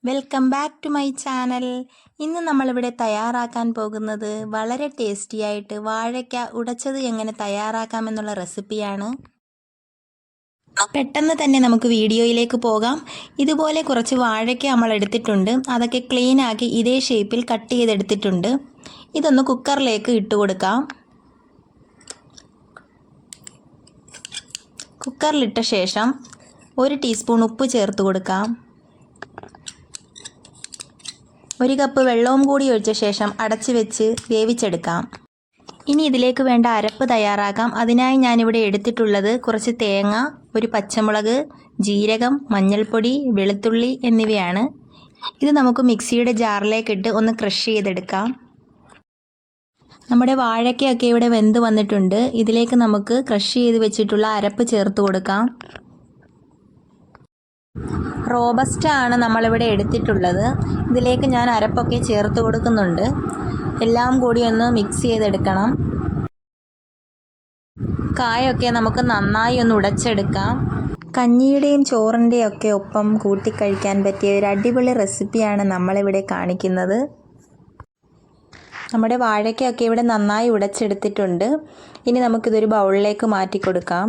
Welcome back to my channel. ഇന്ന് നമ്മളിവിടെ തയ്യാറാക്കാൻ പോകുന്നത് വളരെ ടേസ്റ്റി ആയിട്ട് വാഴയ്ക്ക ഉടച്ചത് എങ്ങനെ തയ്യാറാക്കാമെന്നുള്ള റെസിപ്പിയാണ്. പെട്ടെന്ന് തന്നെ നമുക്ക് വീഡിയോയിലേക്ക് പോകാം. ഇതുപോലെ കുറച്ച് വാഴയ്ക്ക നമ്മൾ എടുത്തിട്ടുണ്ട്. അതൊക്കെ ക്ലീൻ ആക്കി ഇതേ ഷേപ്പിൽ കട്ട് ചെയ്തെടുത്തിട്ടുണ്ട്. ഇതൊന്ന് കുക്കറിലേക്ക് ഇട്ട് കൊടുക്കാം. കുക്കറിലിട്ട ശേഷം 1 ടീസ്പൂൺ ഉപ്പ് ചേർത്ത് കൊടുക്കാം. 1 കപ്പ് വെള്ളവും കൂടി ഒഴിച്ച ശേഷം അടച്ചു വെച്ച് വേവിച്ചെടുക്കാം. ഇനി ഇതിലേക്ക് വേണ്ട അരപ്പ് തയ്യാറാക്കാം. അതിനായി ഞാനിവിടെ എടുത്തിട്ടുള്ളത് കുറച്ച് തേങ്ങ, 1 പച്ചമുളക്, ജീരകം, മഞ്ഞൾപ്പൊടി, വെളുത്തുള്ളി എന്നിവയാണ്. ഇത് നമുക്ക് മിക്സിയുടെ ജാറിലേക്ക് ഇട്ട് ഒന്ന് ക്രഷ് ചെയ്തെടുക്കാം. നമ്മുടെ വാഴയ്ക്കയൊക്കെ ഇവിടെ വെന്ത് വന്നിട്ടുണ്ട്. ഇതിലേക്ക് നമുക്ക് ക്രഷ് ചെയ്ത് വെച്ചിട്ടുള്ള അരപ്പ് ചേർത്ത് കൊടുക്കാം. റോബസ്റ്റ ആണ് നമ്മളിവിടെ എടുത്തിട്ടുള്ളത്. ഇതിലേക്ക് ഞാൻ അരപ്പൊക്കെ ചേർത്ത് കൊടുക്കുന്നുണ്ട്. എല്ലാം കൂടി ഒന്ന് മിക്സ് ചെയ്തെടുക്കണം. കായൊക്കെ നമുക്ക് നന്നായി ഒന്ന് ഉടച്ചെടുക്കാം. കഞ്ഞിയുടെയും ചോറിൻ്റെയും ഒക്കെ ഒപ്പം കൂട്ടിക്കഴിക്കാൻ പറ്റിയ ഒരു അടിപൊളി റെസിപ്പിയാണ് നമ്മളിവിടെ കാണിക്കുന്നത്. നമ്മുടെ വാഴയ്ക്കൊക്കെ ഇവിടെ നന്നായി ഉടച്ചെടുത്തിട്ടുണ്ട്. ഇനി നമുക്കിതൊരു ബൗളിലേക്ക് മാറ്റി കൊടുക്കാം.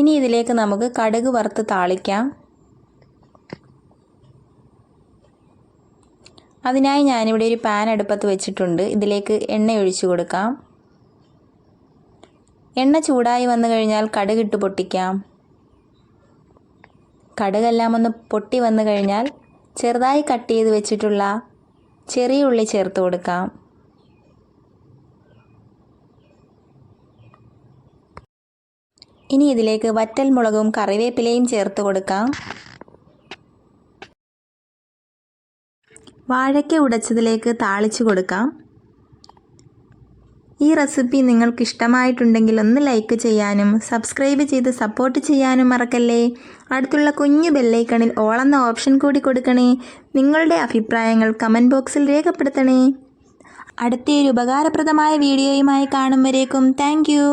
ഇനി ഇതിലേക്ക് നമുക്ക് കടുക് വറുത്ത് താളിക്കാം. അതിനായി ഞാനിവിടെ ഒരു പാൻ അടുപ്പത്ത് വെച്ചിട്ടുണ്ട്. ഇതിലേക്ക് എണ്ണ ഒഴിച്ചു കൊടുക്കാം. എണ്ണ ചൂടായി വന്നു കഴിഞ്ഞാൽ കടുകിട്ട് പൊട്ടിക്കാം. കടുകെല്ലാം ഒന്ന് പൊട്ടി വന്നു കഴിഞ്ഞാൽ ചെറുതായി കട്ട് ചെയ്ത് വെച്ചിട്ടുള്ള ചെറിയ ഉള്ളി ചേർത്ത് കൊടുക്കാം. ഇനി ഇതിലേക്ക് വറ്റൽ മുളകും കറിവേപ്പിലയും ചേർത്ത് കൊടുക്കാം. വാഴയ്ക്ക ഉടച്ചതിലേക്ക് താളിച്ചു കൊടുക്കാം. ഈ റെസിപ്പി നിങ്ങൾക്ക് ഇഷ്ടമായിട്ടുണ്ടെങ്കിൽ ഒന്ന് ലൈക്ക് ചെയ്യാനും സബ്സ്ക്രൈബ് ചെയ്ത് സപ്പോർട്ട് ചെയ്യാനും മറക്കല്ലേ. അടുത്തുള്ള കുഞ്ഞു ബെല്ലൈക്കണിൽ ഓൾ എന്ന ഓപ്ഷൻ കൂടി കൊടുക്കണേ. നിങ്ങളുടെ അഭിപ്രായങ്ങൾ കമൻറ്റ് ബോക്സിൽ രേഖപ്പെടുത്തണേ. അടുത്തൊരു ഉപകാരപ്രദമായ വീഡിയോയുമായി കാണും വരേക്കും താങ്ക് യു.